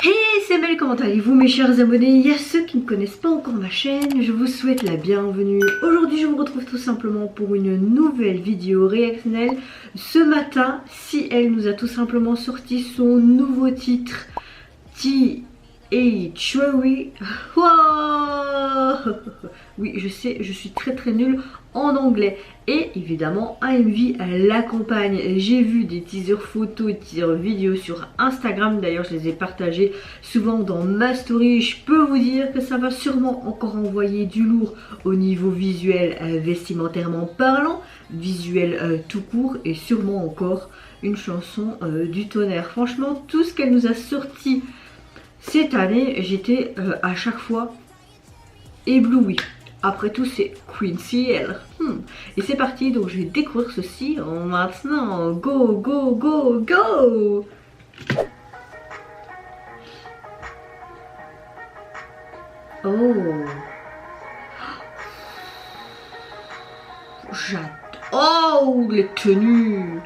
Hey, c'est Mel, comment allez-vous mes chers abonnés? Il y a ceux qui ne connaissent pas encore ma chaîne, je vous souhaite la bienvenue. Aujourd'hui je vous retrouve tout simplement pour une nouvelle vidéo réactionnelle. Ce matin, Ciel nous a tout simplement sorti son nouveau titre, Cherry. Oui, je sais, je suis très nulle en anglais. Et évidemment, AMV l'accompagne. J'ai vu des teasers photos et teasers vidéos sur Instagram. D'ailleurs, je les ai partagés souvent dans ma story. Je peux vous dire que ça va sûrement encore envoyer du lourd au niveau visuel, vestimentairement parlant, visuel tout court, et sûrement encore une chanson du tonnerre. Franchement, tout ce qu'elle nous a sorti cette année, j'étais à chaque fois éblouie. Après tout, c'est Queen Ciel. Et c'est parti, donc je vais découvrir ceci maintenant. Go, go, go, go! Oh! J'adore! Oh, les tenues!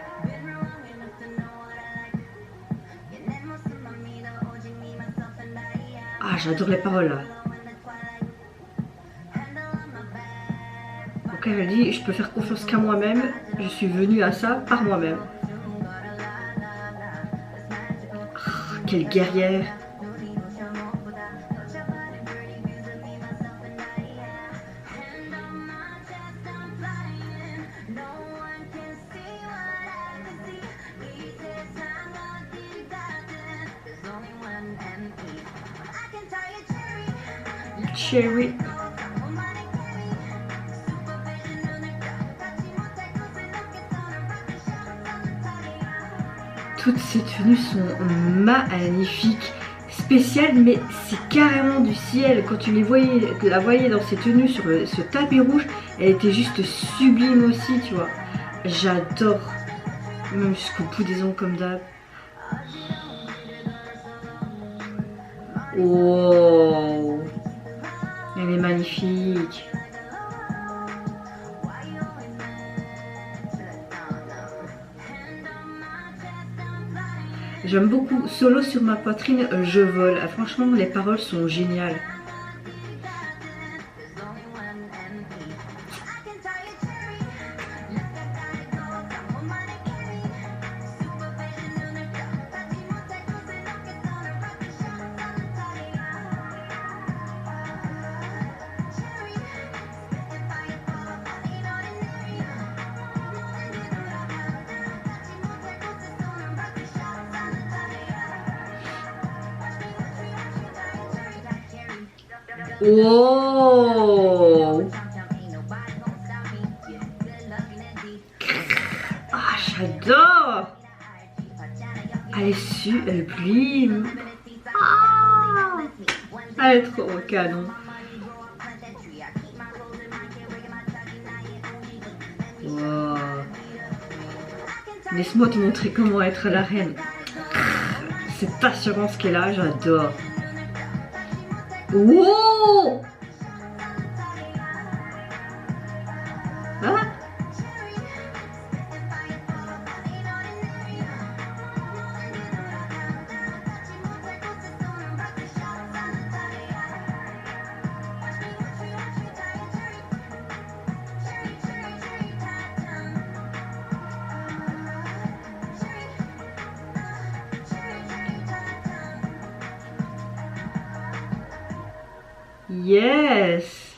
Ah, j'adore les paroles là. Donc elle dit, je peux faire confiance qu'à moi-même, je suis venue à ça par moi-même. Oh, quelle guerrière. Cherry. Toutes ces tenues sont magnifiques, spéciales, mais c'est carrément du ciel. Quand tu la voyais dans ces tenues sur ce tapis rouge, elle était juste sublime aussi, tu vois. J'adore, même jusqu'au bout des ongles comme d'hab. Oh, elle est magnifique. J'aime beaucoup. Solo sur ma poitrine, je vole. Franchement, les paroles sont géniales. Oh! Ah, j'adore! Elle est sublime! Ah! Elle est trop canon! Wow. Laisse-moi te montrer comment être la reine. Cette assurance qu'elle a, j'adore! Wow! Hein? Yes!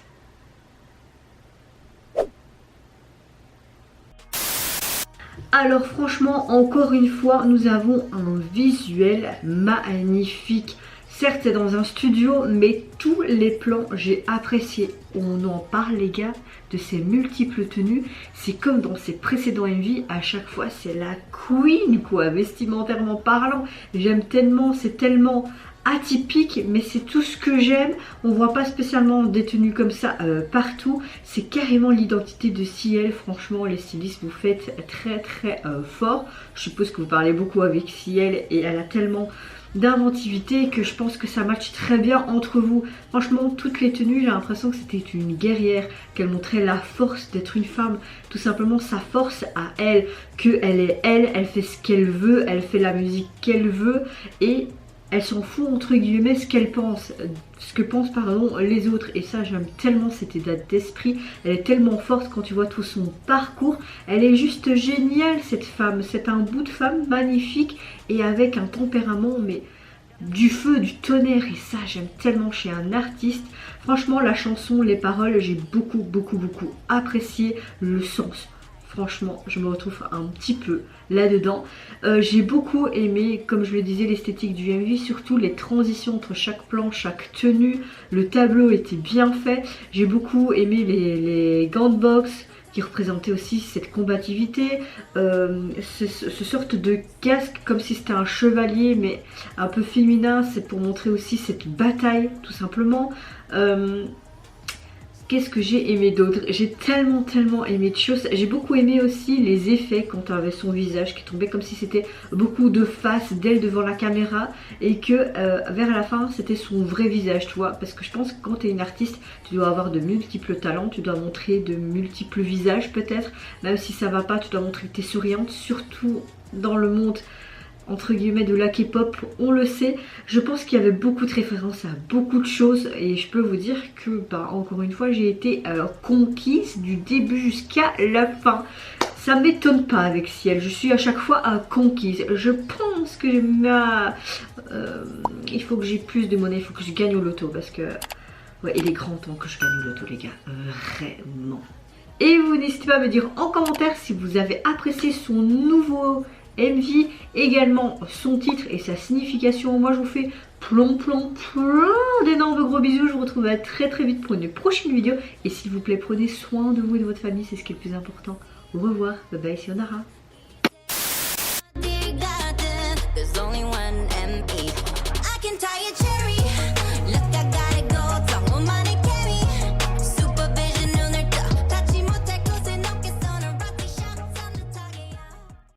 Alors franchement, encore une fois, nous avons un visuel magnifique. Certes, c'est dans un studio, mais tous les plans, j'ai apprécié. On en parle, les gars, de ces multiples tenues. C'est comme dans ses précédents MV, à chaque fois, c'est la queen, quoi, vestimentairement parlant. J'aime tellement, c'est tellement atypique, mais c'est tout ce que j'aime. On voit pas spécialement des tenues comme ça partout. C'est carrément l'identité de Ciel. Franchement, les stylistes, vous faites très fort. Je suppose que vous parlez beaucoup avec Ciel et elle a tellement d'inventivité que je pense que ça match très bien entre vous. Franchement, toutes les tenues, j'ai l'impression que c'était une guerrière, qu'elle montrait la force d'être une femme, tout simplement sa force à elle, qu'elle est elle, elle fait ce qu'elle veut, elle fait la musique qu'elle veut et elle s'en fout entre guillemets ce qu'elle pense, ce que pensent pardon les autres. Et ça j'aime tellement cet état d'esprit, elle est tellement forte quand tu vois tout son parcours, elle est juste géniale cette femme, c'est un bout de femme magnifique et avec un tempérament mais du feu, du tonnerre et ça j'aime tellement chez un artiste. Franchement la chanson, les paroles, j'ai beaucoup apprécié le sens. Franchement, je me retrouve un petit peu là-dedans. J'ai beaucoup aimé, comme je le disais, l'esthétique du MV, surtout les transitions entre chaque plan, chaque tenue. Le tableau était bien fait. J'ai beaucoup aimé les gants de boxe qui représentaient aussi cette combativité. Ce sorte de casque comme si c'était un chevalier, mais un peu féminin. C'est pour montrer aussi cette bataille, tout simplement. Qu'est-ce que j'ai aimé d'autre? J'ai tellement aimé de choses. J'ai beaucoup aimé aussi les effets quand on avait son visage qui tombait comme si c'était beaucoup de face d'elle devant la caméra et que vers la fin c'était son vrai visage, tu vois. Parce que je pense que quand tu es une artiste, tu dois avoir de multiples talents, tu dois montrer de multiples visages peut-être. Même si ça va pas, tu dois montrer que tu es souriante, surtout dans le monde entre guillemets de la K-pop, on le sait. Je pense qu'il y avait beaucoup de références à beaucoup de choses et je peux vous dire que bah, encore une fois j'ai été conquise du début jusqu'à la fin. Ça m'étonne pas avec Ciel, je suis à chaque fois conquise. Je pense que il faut que j'ai plus de monnaie, il faut que je gagne au loto parce que ouais, il est grand temps que je gagne au loto les gars, vraiment. Et vous n'hésitez pas à me dire en commentaire si vous avez apprécié son nouveau MV, également son titre et sa signification. Moi je vous fais plein d'énormes gros bisous. Je vous retrouve très vite pour une prochaine vidéo. Et s'il vous plaît, prenez soin de vous et de votre famille, c'est ce qui est le plus important. Au revoir, bye bye, c'est Onara.